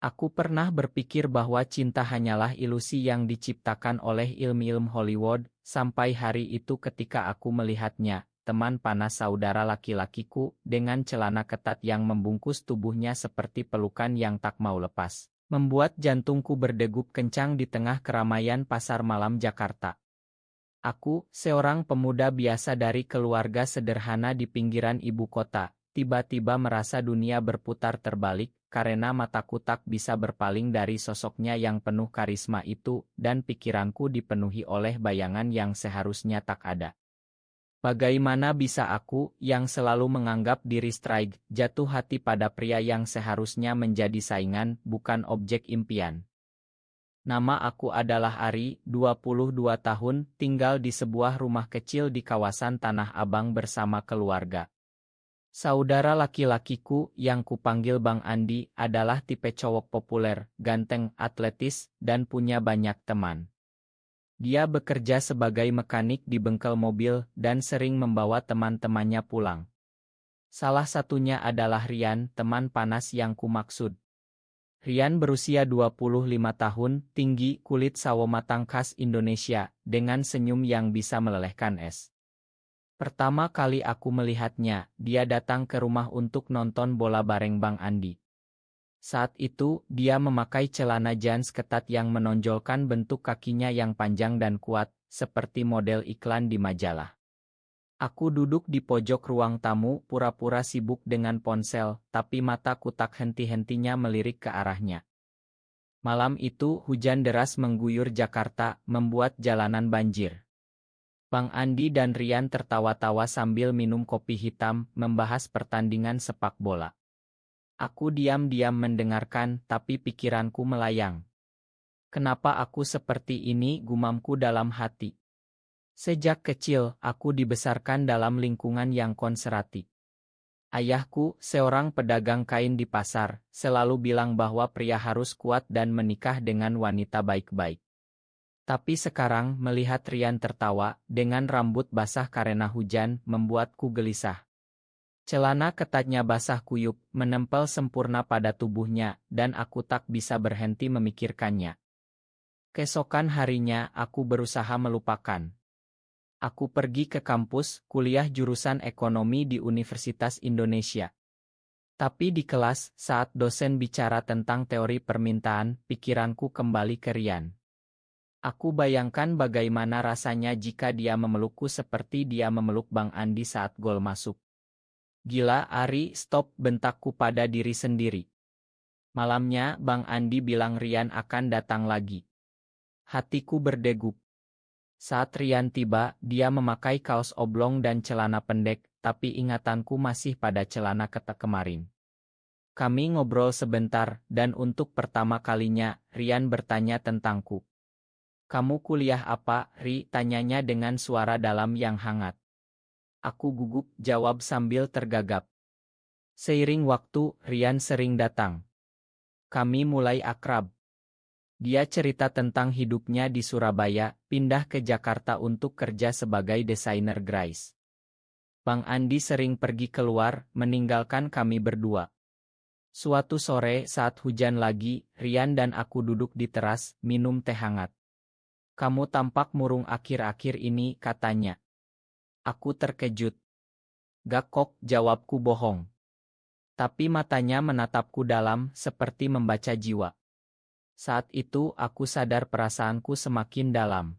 Aku pernah berpikir bahwa cinta hanyalah ilusi yang diciptakan oleh ilmu-ilmu Hollywood, sampai hari itu ketika aku melihatnya, teman panas saudara laki-lakiku, dengan celana ketat yang membungkus tubuhnya seperti pelukan yang tak mau lepas, membuat jantungku berdegup kencang di tengah keramaian pasar malam Jakarta. Aku, seorang pemuda biasa dari keluarga sederhana di pinggiran ibu kota, tiba-tiba merasa dunia berputar terbalik, karena mataku tak bisa berpaling dari sosoknya yang penuh karisma itu, dan pikiranku dipenuhi oleh bayangan yang seharusnya tak ada. Bagaimana bisa aku, yang selalu menganggap diri strike, jatuh hati pada pria yang seharusnya menjadi saingan, bukan objek impian? Nama aku adalah Ari, 22 tahun, tinggal di sebuah rumah kecil di kawasan Tanah Abang bersama keluarga. Saudara laki-lakiku, yang kupanggil Bang Andi, adalah tipe cowok populer, ganteng, atletis, dan punya banyak teman. Dia bekerja sebagai mekanik di bengkel mobil dan sering membawa teman-temannya pulang. Salah satunya adalah Rian, teman panas yang kumaksud. Rian berusia 25 tahun, tinggi, kulit sawo matang khas Indonesia, dengan senyum yang bisa melelehkan es. Pertama kali aku melihatnya, dia datang ke rumah untuk nonton bola bareng Bang Andi. Saat itu, dia memakai celana jeans ketat yang menonjolkan bentuk kakinya yang panjang dan kuat, seperti model iklan di majalah. Aku duduk di pojok ruang tamu, pura-pura sibuk dengan ponsel, tapi mataku tak henti-hentinya melirik ke arahnya. Malam itu hujan deras mengguyur Jakarta, membuat jalanan banjir. Bang Andi dan Rian tertawa-tawa sambil minum kopi hitam, membahas pertandingan sepak bola. Aku diam-diam mendengarkan, tapi pikiranku melayang. Kenapa aku seperti ini, gumamku dalam hati. Sejak kecil, aku dibesarkan dalam lingkungan yang konservatif. Ayahku, seorang pedagang kain di pasar, selalu bilang bahwa pria harus kuat dan menikah dengan wanita baik-baik. Tapi sekarang, melihat Rian tertawa, dengan rambut basah karena hujan, membuatku gelisah. Celana ketatnya basah kuyup, menempel sempurna pada tubuhnya, dan aku tak bisa berhenti memikirkannya. Keesokan harinya, aku berusaha melupakan. Aku pergi ke kampus, kuliah jurusan ekonomi di Universitas Indonesia. Tapi di kelas, saat dosen bicara tentang teori permintaan, pikiranku kembali ke Rian. Aku bayangkan bagaimana rasanya jika dia memelukku seperti dia memeluk Bang Andi saat gol masuk. Gila, Ari, stop, bentakku pada diri sendiri. Malamnya, Bang Andi bilang Rian akan datang lagi. Hatiku berdegup. Saat Rian tiba, dia memakai kaos oblong dan celana pendek, tapi ingatanku masih pada celana ketat kemarin. Kami ngobrol sebentar, dan untuk pertama kalinya, Rian bertanya tentangku. Kamu kuliah apa, Ri? Tanyanya dengan suara dalam yang hangat. Aku gugup, jawab sambil tergagap. Seiring waktu, Rian sering datang. Kami mulai akrab. Dia cerita tentang hidupnya di Surabaya, pindah ke Jakarta untuk kerja sebagai desainer grafis. Bang Andi sering pergi keluar, meninggalkan kami berdua. Suatu sore saat hujan lagi, Rian dan aku duduk di teras, minum teh hangat. Kamu tampak murung akhir-akhir ini, katanya. Aku terkejut. Gak kok, jawabku bohong. Tapi matanya menatapku dalam, seperti membaca jiwa. Saat itu aku sadar perasaanku semakin dalam.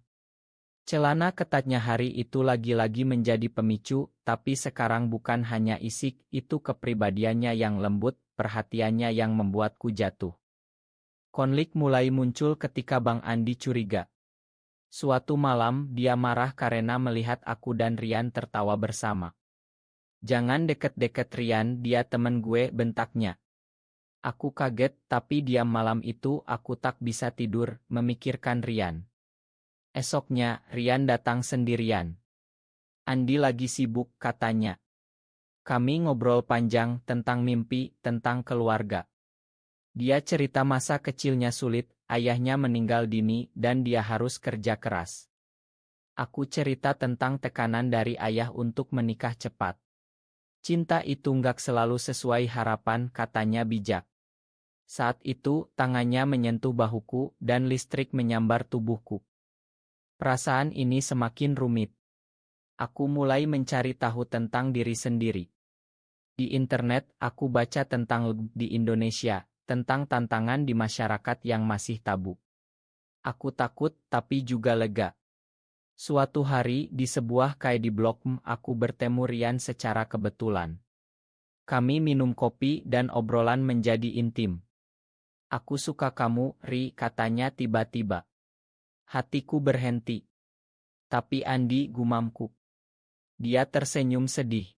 Celana ketatnya hari itu lagi-lagi menjadi pemicu, tapi sekarang bukan hanya isik, itu kepribadiannya yang lembut, perhatiannya yang membuatku jatuh. Konflik mulai muncul ketika Bang Andi curiga. Suatu malam dia marah karena melihat aku dan Rian tertawa bersama. Jangan deket-deket Rian, dia temen gue, bentaknya. Aku kaget, tapi diam malam itu aku tak bisa tidur, memikirkan Rian. Esoknya, Rian datang sendirian. Andi lagi sibuk, katanya. Kami ngobrol panjang tentang mimpi, tentang keluarga. Dia cerita masa kecilnya sulit, ayahnya meninggal dini, dan dia harus kerja keras. Aku cerita tentang tekanan dari ayah untuk menikah cepat. Cinta itu nggak selalu sesuai harapan, katanya bijak. Saat itu, tangannya menyentuh bahuku dan listrik menyambar tubuhku. Perasaan ini semakin rumit. Aku mulai mencari tahu tentang diri sendiri. Di internet, aku baca tentang LGBTQ di Indonesia, tentang tantangan di masyarakat yang masih tabu. Aku takut, tapi juga lega. Suatu hari, di sebuah kafe di Blok M, aku bertemu Rian secara kebetulan. Kami minum kopi dan obrolan menjadi intim. Aku suka kamu, Ri, katanya tiba-tiba. Hatiku berhenti. Tapi Andi, gumamku. Dia tersenyum sedih.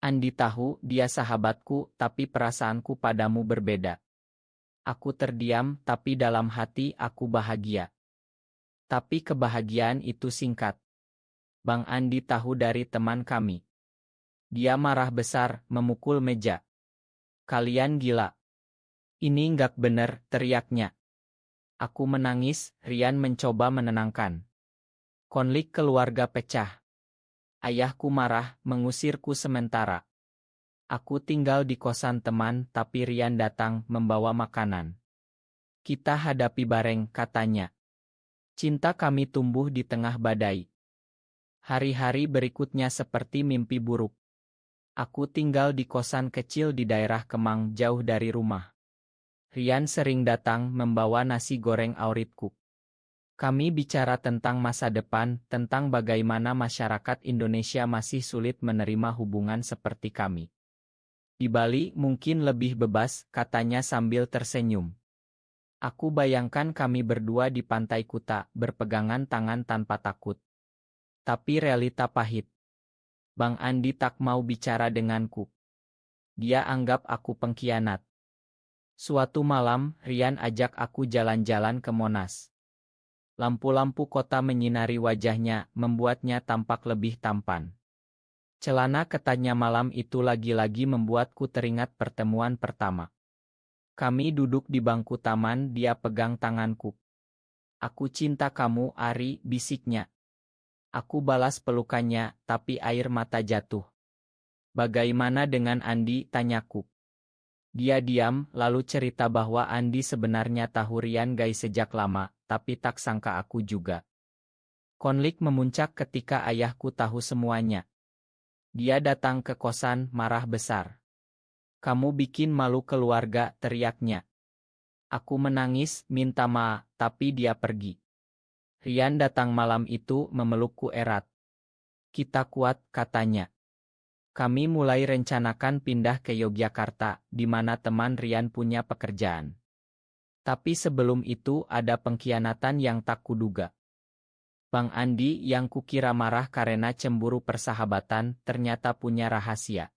Andi tahu dia sahabatku, tapi perasaanku padamu berbeda. Aku terdiam, tapi dalam hati aku bahagia. Tapi kebahagiaan itu singkat. Bang Andi tahu dari teman kami. Dia marah besar, memukul meja. Kalian gila. Ini nggak bener, teriaknya. Aku menangis, Rian mencoba menenangkan. Konflik keluarga pecah. Ayahku marah, mengusirku sementara. Aku tinggal di kosan teman, tapi Rian datang membawa makanan. Kita hadapi bareng, katanya. Cinta kami tumbuh di tengah badai. Hari-hari berikutnya seperti mimpi buruk. Aku tinggal di kosan kecil di daerah Kemang, jauh dari rumah. Rian sering datang membawa nasi goreng awritku. Kami bicara tentang masa depan, tentang bagaimana masyarakat Indonesia masih sulit menerima hubungan seperti kami. Di Bali mungkin lebih bebas, katanya sambil tersenyum. Aku bayangkan kami berdua di pantai Kuta, berpegangan tangan tanpa takut. Tapi realita pahit. Bang Andi tak mau bicara denganku. Dia anggap aku pengkhianat. Suatu malam, Rian ajak aku jalan-jalan ke Monas. Lampu-lampu kota menyinari wajahnya, membuatnya tampak lebih tampan. Celana ketatnya malam itu lagi-lagi membuatku teringat pertemuan pertama. Kami duduk di bangku taman, dia pegang tanganku. Aku cinta kamu, Ari, bisiknya. Aku balas pelukannya, tapi air mata jatuh. Bagaimana dengan Andi, tanyaku. Dia diam, lalu cerita bahwa Andi sebenarnya tahu Rian gay sejak lama, tapi tak sangka aku juga. Konflik memuncak ketika ayahku tahu semuanya. Dia datang ke kosan, marah besar. Kamu bikin malu keluarga, teriaknya. Aku menangis, minta maaf, tapi dia pergi. Rian datang malam itu memelukku erat. Kita kuat, katanya. Kami mulai rencanakan pindah ke Yogyakarta, di mana teman Rian punya pekerjaan. Tapi sebelum itu ada pengkhianatan yang tak kuduga. Bang Andi yang kukira marah karena cemburu persahabatan, ternyata punya rahasia.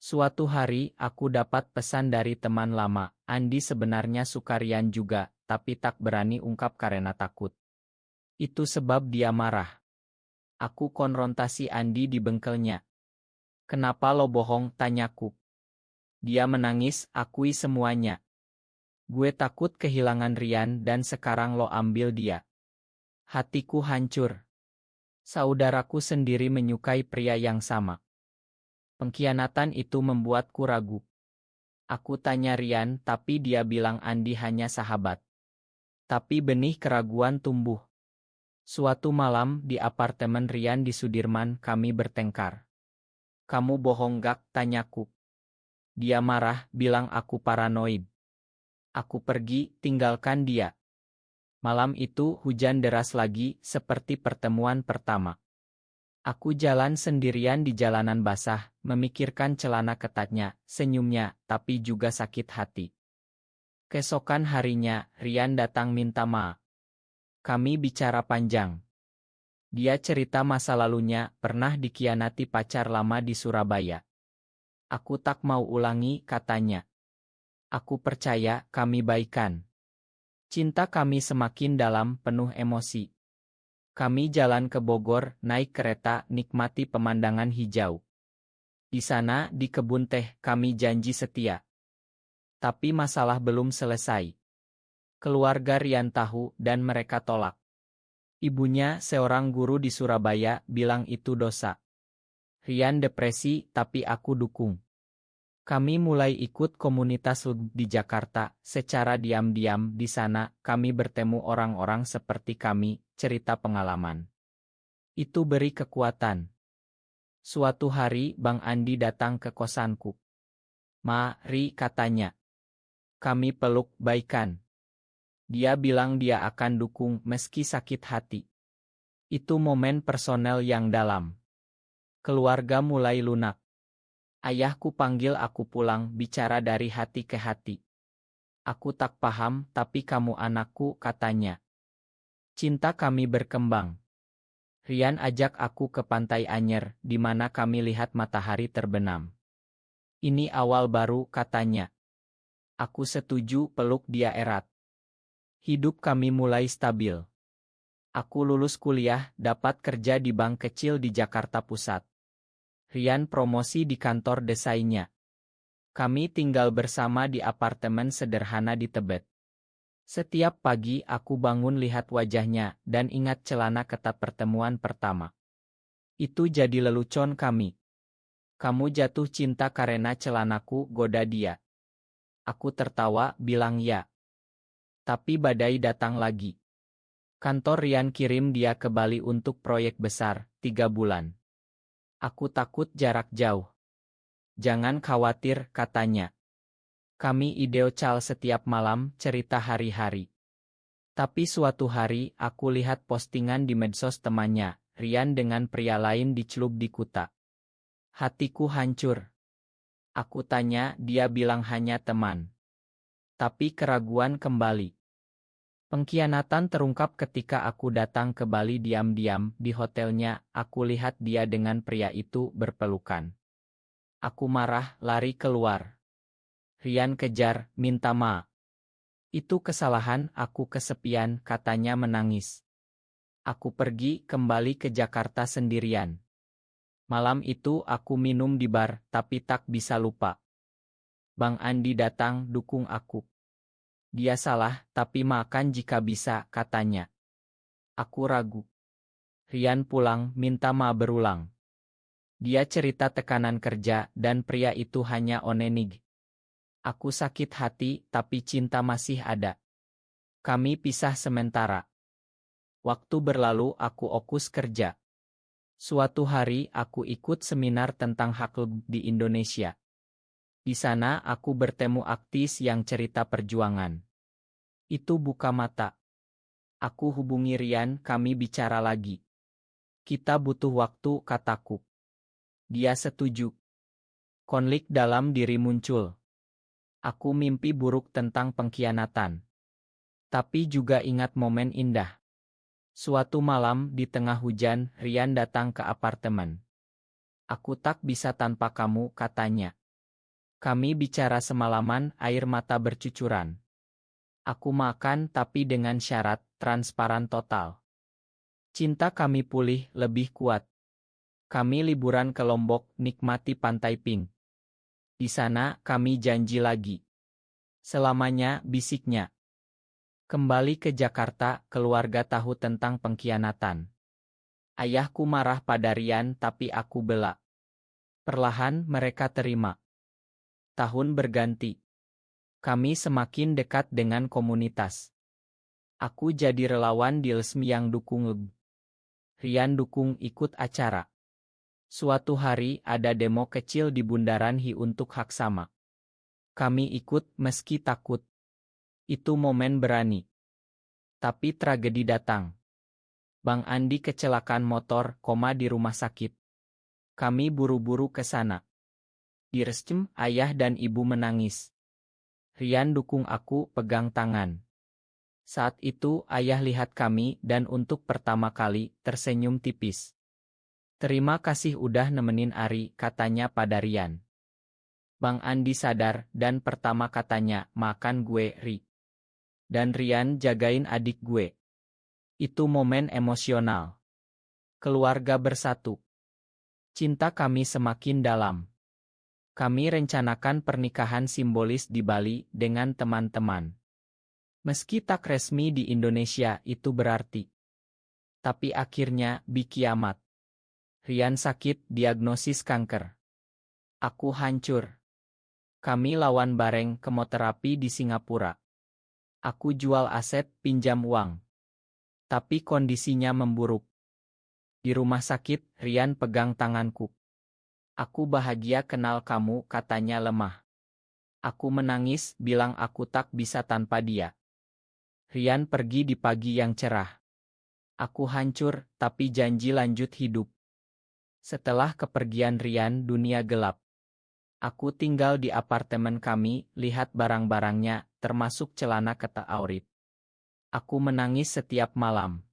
Suatu hari, aku dapat pesan dari teman lama, Andi sebenarnya suka Rian juga, tapi tak berani ungkap karena takut. Itu sebab dia marah. Aku konfrontasi Andi di bengkelnya. Kenapa lo bohong, tanyaku. Dia menangis, akui semuanya. Gue takut kehilangan Rian dan sekarang lo ambil dia. Hatiku hancur. Saudaraku sendiri menyukai pria yang sama. Pengkhianatan itu membuatku ragu. Aku tanya Rian, tapi dia bilang Andi hanya sahabat. Tapi benih keraguan tumbuh. Suatu malam di apartemen Rian di Sudirman kami bertengkar. Kamu bohong gak? Tanyaku. Dia marah, bilang aku paranoid. Aku pergi, tinggalkan dia. Malam itu hujan deras lagi, seperti pertemuan pertama. Aku jalan sendirian di jalanan basah, memikirkan celana ketatnya, senyumnya, tapi juga sakit hati. Keesokan harinya, Rian datang minta maaf. Kami bicara panjang. Dia cerita masa lalunya, pernah dikhianati pacar lama di Surabaya. Aku tak mau ulangi, katanya. Aku percaya, kami baikan. Cinta kami semakin dalam, penuh emosi. Kami jalan ke Bogor, naik kereta, nikmati pemandangan hijau. Di sana, di kebun teh, kami janji setia. Tapi masalah belum selesai. Keluarga Rian tahu, dan mereka tolak. Ibunya, seorang guru di Surabaya, bilang itu dosa. Rian depresi, tapi aku dukung. Kami mulai ikut komunitas di Jakarta. Secara diam-diam di sana, kami bertemu orang-orang seperti kami, cerita pengalaman. Itu beri kekuatan. Suatu hari Bang Andi datang ke kosanku. "Mari," katanya. Kami peluk baikan. Dia bilang dia akan dukung meski sakit hati. Itu momen personel yang dalam. Keluarga mulai lunak. Ayahku panggil aku pulang bicara dari hati ke hati. "Aku tak paham, tapi kamu anakku," katanya. Cinta kami berkembang. Rian ajak aku ke Pantai Anyer, di mana kami lihat matahari terbenam. "Ini awal baru," katanya. Aku setuju, peluk dia erat. Hidup kami mulai stabil. Aku lulus kuliah, dapat kerja di bank kecil di Jakarta Pusat. Rian promosi di kantor desainnya. Kami tinggal bersama di apartemen sederhana di Tebet. Setiap pagi aku bangun lihat wajahnya dan ingat celana ketat pertemuan pertama. Itu jadi lelucon kami. "Kamu jatuh cinta karena celanaku," goda dia. Aku tertawa, bilang ya. Tapi badai datang lagi. Kantor Rian kirim dia ke Bali untuk proyek besar, 3 bulan. Aku takut jarak jauh. "Jangan khawatir," katanya. Kami video call setiap malam, cerita hari-hari. Tapi suatu hari, aku lihat postingan di medsos temannya, Rian dengan pria lain dicelup di Kuta. Hatiku hancur. Aku tanya, dia bilang hanya teman. Tapi keraguan kembali. Pengkhianatan terungkap ketika aku datang ke Bali diam-diam di hotelnya, aku lihat dia dengan pria itu berpelukan. Aku marah, lari keluar. Rian kejar, minta maaf. "Itu kesalahan, aku kesepian," katanya menangis. Aku pergi kembali ke Jakarta sendirian. Malam itu aku minum di bar, tapi tak bisa lupa. Bang Andi datang dukung aku. "Dia salah, tapi makan jika bisa," katanya. Aku ragu. Rian pulang, minta maaf berulang. Dia cerita tekanan kerja dan pria itu hanya onenig. Aku sakit hati, tapi cinta masih ada. Kami pisah sementara. Waktu berlalu, aku fokus kerja. Suatu hari aku ikut seminar tentang hak di Indonesia. Di sana aku bertemu aktivis yang cerita perjuangan. Itu buka mata. Aku hubungi Rian, kami bicara lagi. "Kita butuh waktu," kataku. Dia setuju. Konflik dalam diri muncul. Aku mimpi buruk tentang pengkhianatan. Tapi juga ingat momen indah. Suatu malam di tengah hujan, Rian datang ke apartemen. "Aku tak bisa tanpa kamu," katanya. Kami bicara semalaman, air mata bercucuran. Aku makan tapi dengan syarat, transparan total. Cinta kami pulih lebih kuat. Kami liburan ke Lombok, nikmati pantai pink. Di sana kami janji lagi. Selamanya, bisiknya. Kembali ke Jakarta, keluarga tahu tentang pengkhianatan. Ayahku marah pada Rian tapi aku bela. Perlahan mereka terima. Tahun berganti. Kami semakin dekat dengan komunitas. Aku jadi relawan di LSM yang dukung LB. Rian dukung ikut acara. Suatu hari ada demo kecil di Bundaran HI untuk hak sama. Kami ikut meski takut. Itu momen berani. Tapi tragedi datang. Bang Andi kecelakaan motor, koma di rumah sakit. Kami buru-buru ke sana. Di rescem, ayah dan ibu menangis. Rian dukung aku, pegang tangan. Saat itu ayah lihat kami dan untuk pertama kali tersenyum tipis. "Terima kasih udah nemenin Ari," katanya pada Rian. Bang Andi sadar dan pertama katanya, "Makan gue, Ri." Dan Rian jagain adik gue. Itu momen emosional. Keluarga bersatu. Cinta kami semakin dalam. Kami rencanakan pernikahan simbolis di Bali dengan teman-teman. Meski tak resmi di Indonesia itu berarti. Tapi akhirnya, kiamat. Rian sakit, diagnosis kanker. Aku hancur. Kami lawan bareng kemoterapi di Singapura. Aku jual aset, pinjam uang. Tapi kondisinya memburuk. Di rumah sakit, Rian pegang tanganku. Aku bahagia kenal kamu, katanya lemah. Aku menangis, bilang aku tak bisa tanpa dia. Rian pergi di pagi yang cerah. Aku hancur, tapi janji lanjut hidup. Setelah kepergian Rian, dunia gelap. Aku tinggal di apartemen kami, lihat barang-barangnya, termasuk celana ketak Aurit. Aku menangis setiap malam.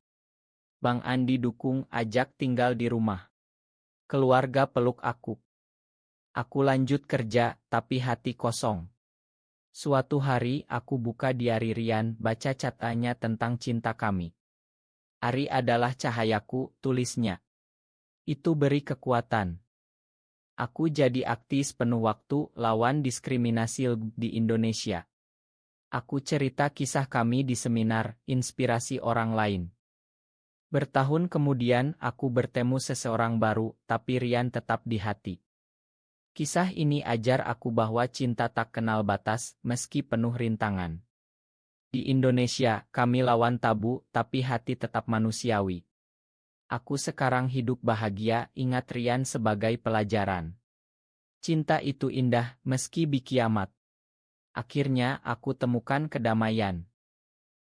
Bang Andi dukung, ajak tinggal di rumah. Keluarga peluk aku. Aku lanjut kerja, tapi hati kosong. Suatu hari aku buka diari Rian, baca catatannya tentang cinta kami. Ari adalah cahayaku, tulisnya. Itu beri kekuatan. Aku jadi aktivis penuh waktu lawan diskriminasi di Indonesia. Aku cerita kisah kami di seminar, inspirasi orang lain. Bertahun kemudian aku bertemu seseorang baru, tapi Rian tetap di hati. Kisah ini ajar aku bahwa cinta tak kenal batas, meski penuh rintangan. Di Indonesia, kami lawan tabu, tapi hati tetap manusiawi. Aku sekarang hidup bahagia, ingat Rian sebagai pelajaran. Cinta itu indah, meski di kiamat. Akhirnya aku temukan kedamaian.